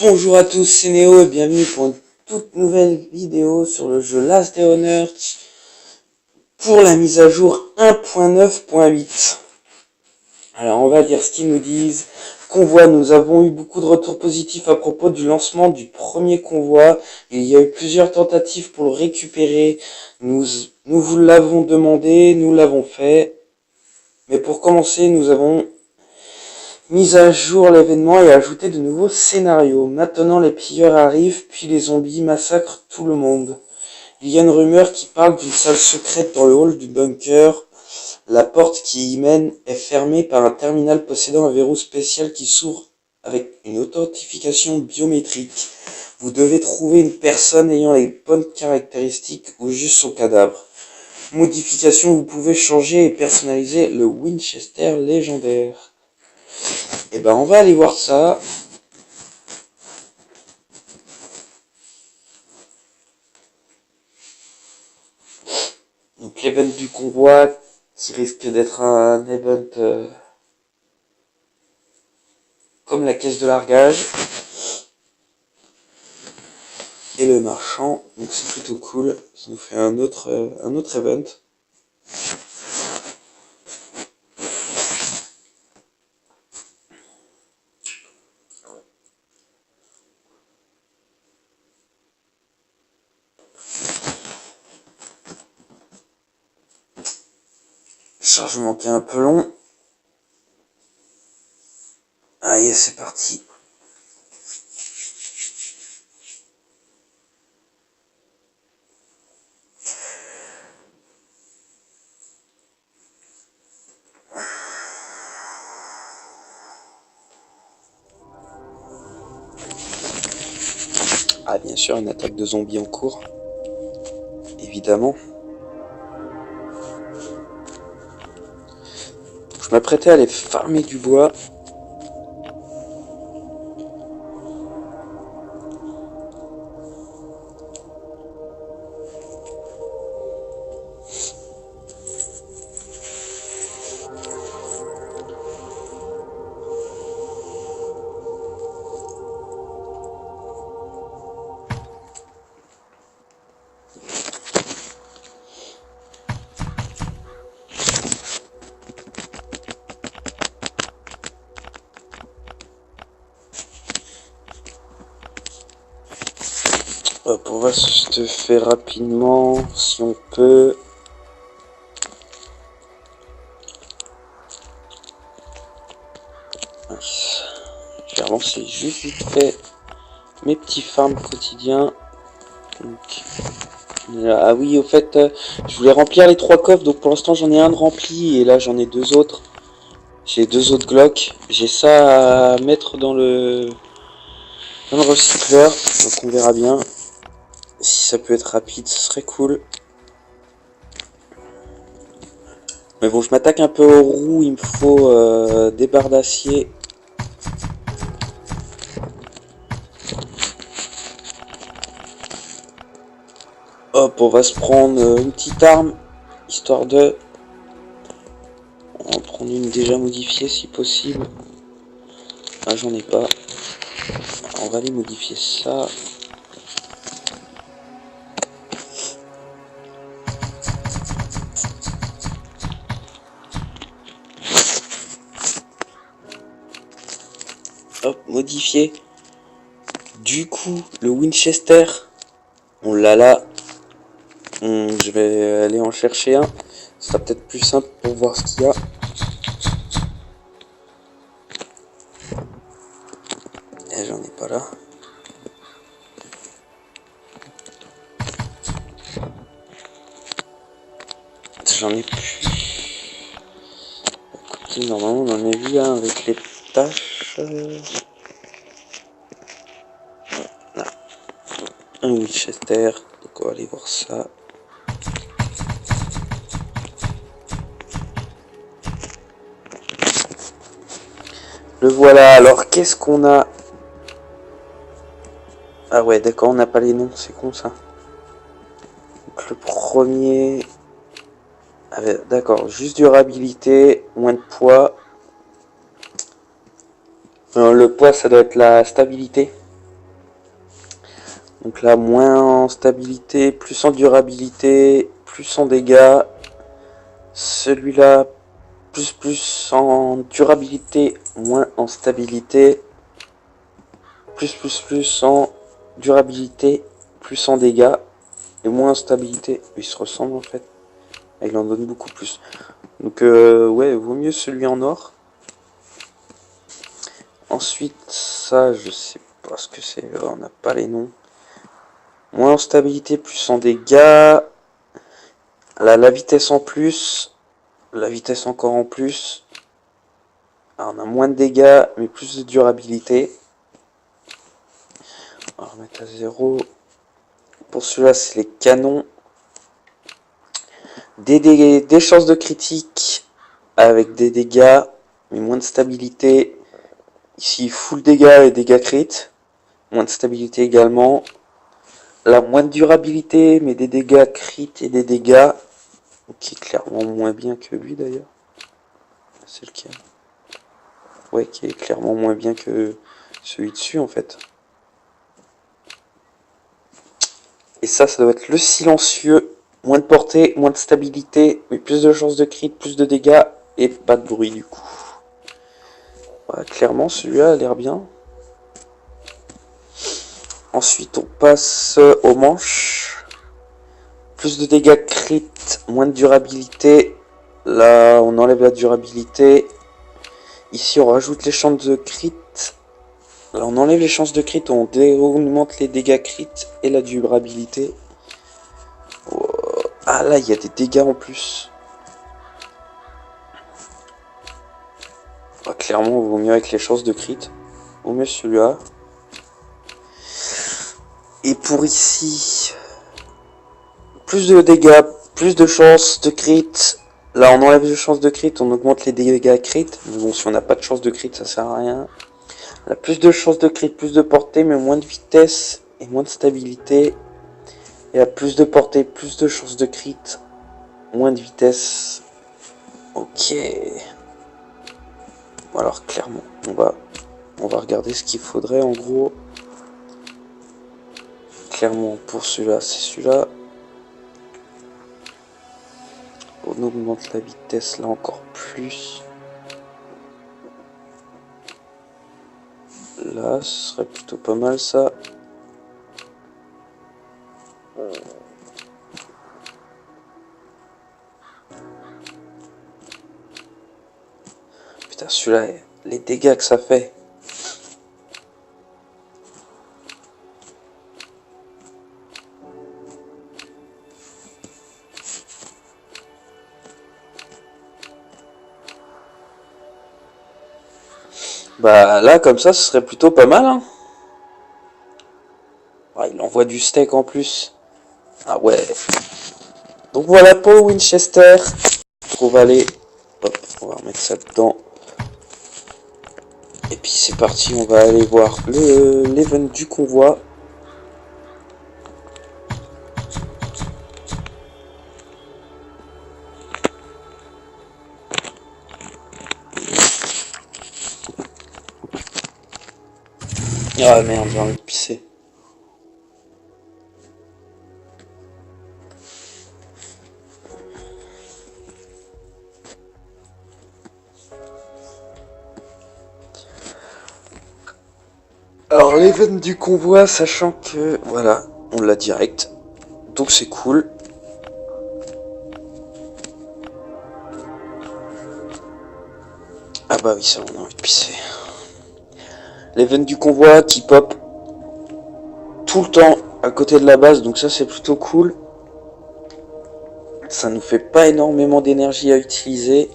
Bonjour à tous, c'est Néo et bienvenue pour une toute nouvelle vidéo sur le jeu Last Day on Earth pour la mise à jour 1.9.8. Alors on va dire ce qu'ils nous disent. Convoi, nous avons eu beaucoup de retours positifs à propos du lancement du premier convoi. Il y a eu plusieurs tentatives pour le récupérer. Nous vous l'avons demandé, nous l'avons fait. Mais pour commencer, nous avons mis à jour l'événement et ajouté de nouveaux scénarios. Maintenant les pilleurs arrivent, puis les zombies massacrent tout le monde. Il y a une rumeur qui parle d'une salle secrète dans le hall du bunker. La porte qui y mène est fermée par un terminal possédant un verrou spécial qui s'ouvre avec une authentification biométrique. Vous devez trouver une personne ayant les bonnes caractéristiques ou juste son cadavre. Modification, vous pouvez changer et personnaliser le Winchester légendaire. Et ben on va aller voir ça. Donc l'event du convoi qui risque d'être un event comme la caisse de largage et le marchand, donc c'est plutôt cool. Ça nous fait un autre event. Chargement qui est un peu long. Allez, c'est parti. Ah, bien sûr, une attaque de zombies en cours. Évidemment. Je m'apprêtais à aller farmer du bois. Hop, on va se faire rapidement, si on peut. Je vais relancer juste vite fait mes petits farms quotidiens. Donc, ah oui, au fait, je voulais remplir les 3 coffres, donc pour l'instant j'en ai un de rempli et là j'en ai 2 autres. J'ai 2 autres Glock. J'ai ça à mettre dans le recycleur, donc on verra bien. Si ça peut être rapide, ce serait cool. Mais bon, je m'attaque un peu aux roues, il me faut des barres d'acier. Hop, on va se prendre une petite arme, histoire de... On va en prendre une déjà modifiée si possible. Ah, j'en ai pas. On va aller modifier ça. Hop, modifier. Du coup, le Winchester, on l'a là. Je vais aller en chercher un. Ce sera peut-être plus simple pour voir ce qu'il y a. Et j'en ai pas là. J'en ai plus. Écoutez, normalement on en a vu un avec les taches. Là. Un Winchester. Donc on va aller voir ça. Le voilà. Alors qu'est-ce qu'on a? Ah ouais, d'accord, on n'a pas les noms, c'est con ça. Donc le premier... Ah, d'accord, juste durabilité, moins de poids. Le poids, ça doit être la stabilité. Donc là, moins en stabilité, plus en durabilité, plus en dégâts. Celui-là, plus en durabilité, moins en stabilité. Plus en durabilité, plus en dégâts. Et moins en stabilité. Ils se ressemblent en fait. Et il en donne beaucoup plus. Donc ouais, vaut mieux celui en or. Ensuite, ça, je sais pas ce que c'est. On n'a pas les noms. Moins en stabilité, plus en dégâts. La vitesse en plus. La vitesse encore en plus. Alors, on a moins de dégâts, mais plus de durabilité. On va remettre à 0. Pour celui-là, c'est les canons. Des chances de critique avec des dégâts, mais moins de stabilité. Ici, full dégâts et dégâts crit. Moins de stabilité également. Là, moins de durabilité, mais des dégâts crit et des dégâts. Qui est clairement moins bien que lui d'ailleurs. C'est lequel? Ouais, qui est clairement moins bien que celui dessus en fait. Et ça doit être le silencieux. Moins de portée, moins de stabilité, mais plus de chances de crit, plus de dégâts et pas de bruit du coup. Ouais, clairement, celui-là a l'air bien. Ensuite, on passe aux manches. Plus de dégâts crit, moins de durabilité. Là, on enlève la durabilité. Ici, on rajoute les chances de crit. Là, on enlève les chances de crit, on augmente les dégâts crit et la durabilité. Ah là, il y a des dégâts en plus. Ah, clairement, il vaut mieux avec les chances de crit. Vaut mieux celui-là. Et pour ici, plus de dégâts, plus de chances de crit. Là, on enlève les chances de crit, on augmente les dégâts crit. Mais bon, si on n'a pas de chance de crit, ça sert à rien. Là, plus de chances de crit, plus de portée, mais moins de vitesse et moins de stabilité. Et là, plus de portée, plus de chances de crit, moins de vitesse. Ok. Alors, clairement, on va regarder ce qu'il faudrait en gros. Clairement, pour celui-là, c'est celui-là. On augmente la vitesse là encore plus. Là, ce serait plutôt pas mal ça. Putain, celui-là, les dégâts que ça fait. Bah là, comme ça, ce serait plutôt pas mal. Hein. Ah, il envoie du steak en plus. Ah ouais. Donc voilà pour le Winchester. On va aller... Hop, on va remettre ça dedans. Et puis c'est parti, on va aller voir l'event du convoi. Ah merde, j'ai envie de pisser. Alors l'event du convoi, sachant que voilà, on l'a direct, donc c'est cool. Ah bah oui, ça on a envie de pisser. L'event du convoi qui pop tout le temps à côté de la base, donc ça c'est plutôt cool. Ça nous fait pas énormément d'énergie à utiliser.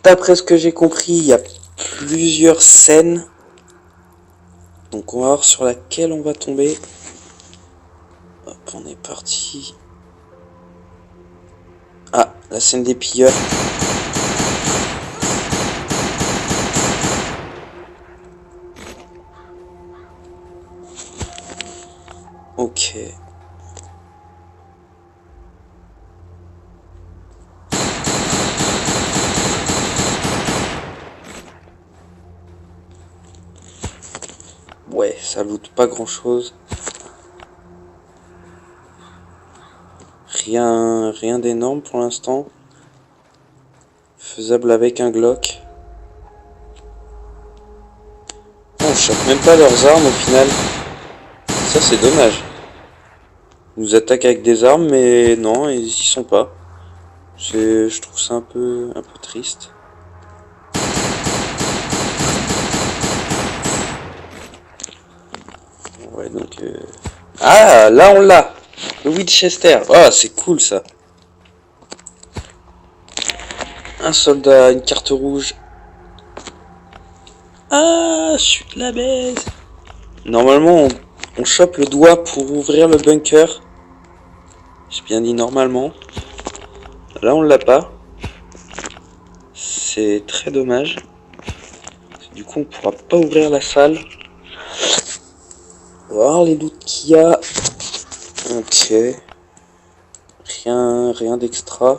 D'après ce que j'ai compris, il y a plusieurs scènes. Donc on va voir sur laquelle on va tomber. Hop, on est parti. Ah, la scène des pilleurs. Ok. Ouais, ça loot pas grand chose. Rien d'énorme pour l'instant. Faisable avec un Glock. On chope même pas leurs armes au final. Ça c'est dommage. Ils nous attaquent avec des armes mais non, ils y sont pas. Je trouve ça un peu triste. Ouais donc ah là on l'a. Le Winchester. Ah c'est cool ça. Un soldat, une carte rouge. Ah, je suis de la baise. Normalement, on chope le doigt pour ouvrir le bunker. J'ai bien dit normalement. Là, on l'a pas. C'est très dommage. Du coup, on pourra pas ouvrir la salle. On va voir les loots qu'il y a. Ok. Rien d'extra.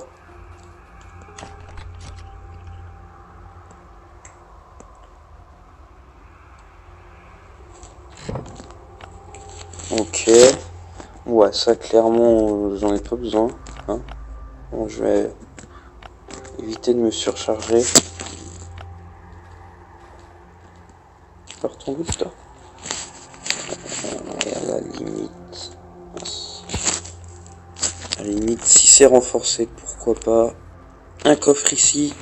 Ok. Ouais, ça clairement, j'en ai pas besoin. Hein. Bon, je vais éviter de me surcharger. Alors ton but là. Et à la limite. À la limite, si c'est renforcé, pourquoi pas. Un coffre ici.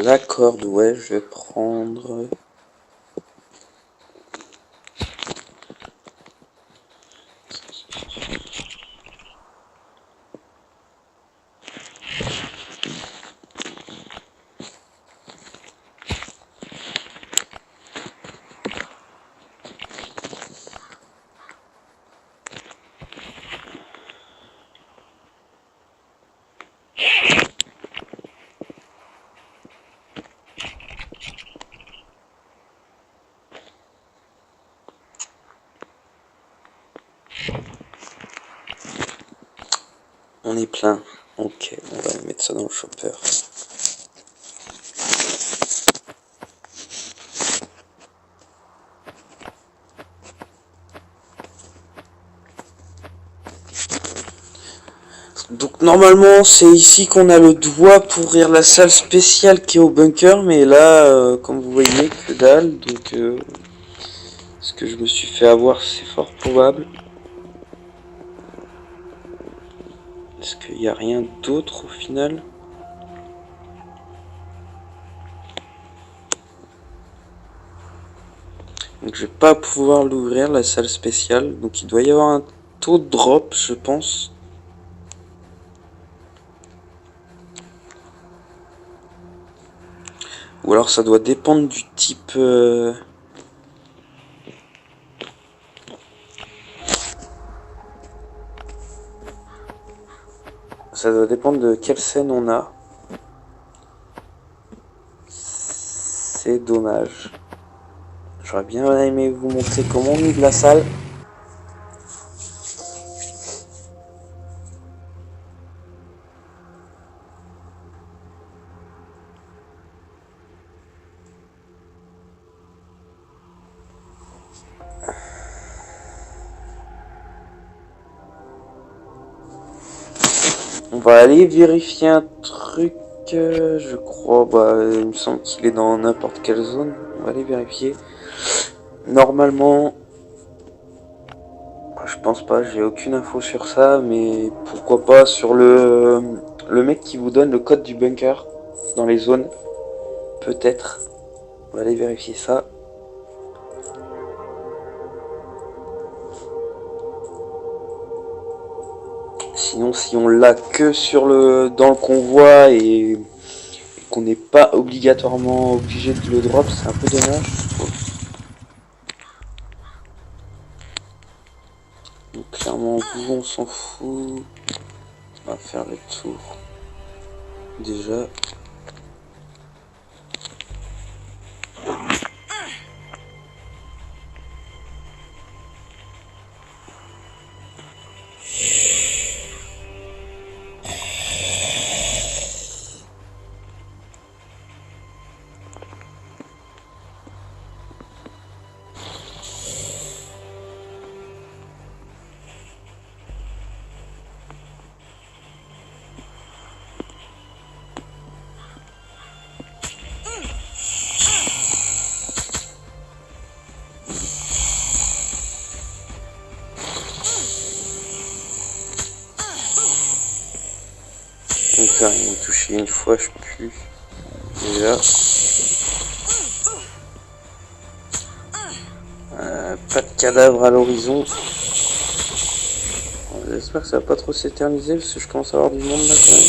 La corde, ouais, je vais prendre. On est plein. Ok, on va mettre ça dans le chopper. Donc normalement c'est ici qu'on a le doigt pour ouvrir la salle spéciale qui est au bunker, mais là comme vous voyez que dalle, donc ce que je me suis fait avoir c'est fort probable. Est-ce qu'il n'y a rien d'autre au final? Donc je vais pas pouvoir l'ouvrir la salle spéciale, donc il doit y avoir un taux de drop je pense. Ou alors ça doit dépendre du type... Ça doit dépendre de quelle scène on a. C'est dommage. J'aurais bien aimé vous montrer comment on ouvre la salle. On va aller vérifier un truc, je crois, il me semble qu'il est dans n'importe quelle zone. On va aller vérifier. Normalement, je pense pas, j'ai aucune info sur ça, mais pourquoi pas sur le mec qui vous donne le code du bunker dans les zones. Peut-être. On va aller vérifier ça. Sinon, si on l'a que dans le convoi et qu'on n'est pas obligatoirement obligé de le drop, c'est un peu dommage, je trouve. Donc clairement, vous, on s'en fout. On va faire le tour. Déjà. Putain, ils m'ont touché une fois, je sais plus. Déjà. Pas de cadavre à l'horizon. J'espère que ça va pas trop s'éterniser parce que je commence à avoir du monde là quand même.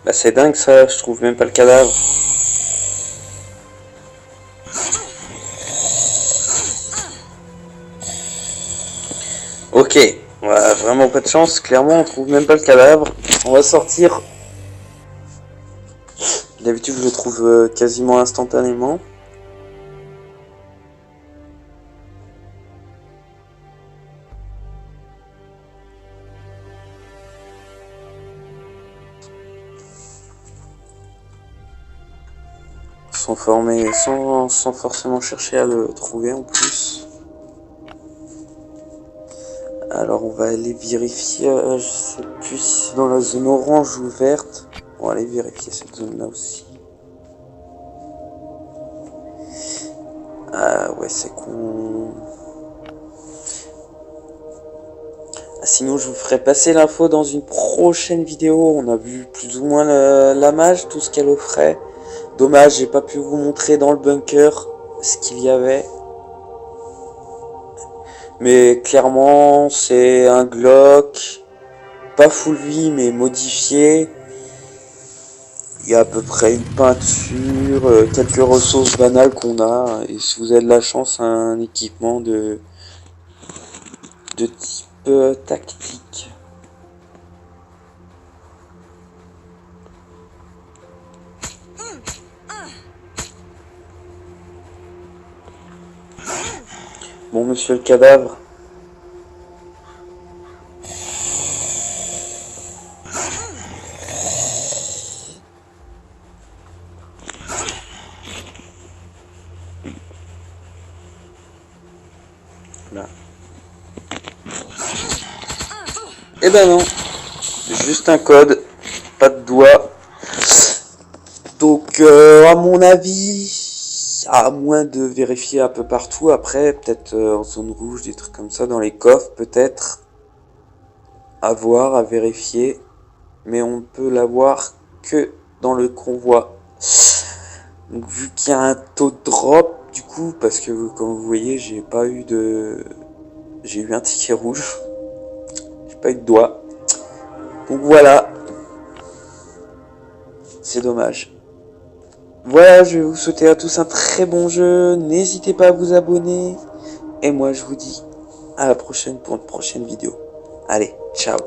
Bah c'est dingue ça, je trouve même pas le cadavre. Ok, ouais, vraiment pas de chance, clairement on trouve même pas le cadavre. On va sortir. D'habitude je le trouve quasiment instantanément. Sans forcément chercher à le trouver en plus. Alors on va aller vérifier, je sais plus si c'est dans la zone orange ou verte. On va aller vérifier cette zone là aussi. Ah ouais c'est con. Sinon je vous ferai passer l'info dans une prochaine vidéo. On a vu plus ou moins la mage, tout ce qu'elle offrait. Dommage, j'ai pas pu vous montrer dans le bunker ce qu'il y avait. Mais clairement, c'est un Glock, pas full vie, mais modifié. Il y a à peu près une peinture, quelques ressources banales qu'on a. Et si vous avez de la chance, un équipement de type tactique. Bon, monsieur le cadavre. Là. Eh ben non. Juste un code. Pas de doigt. Donc, à mon avis, à moins de vérifier un peu partout, après, peut-être en zone rouge, des trucs comme ça, dans les coffres, peut-être, à voir, à vérifier, mais on peut l'avoir que dans le convoi. Donc, vu qu'il y a un taux de drop, du coup, parce que, comme vous voyez, j'ai eu un ticket rouge, j'ai pas eu de doigt. Donc voilà, c'est dommage. Voilà, je vais vous souhaiter à tous un très bon jeu. N'hésitez pas à vous abonner. Et moi, je vous dis à la prochaine pour une prochaine vidéo. Allez, ciao.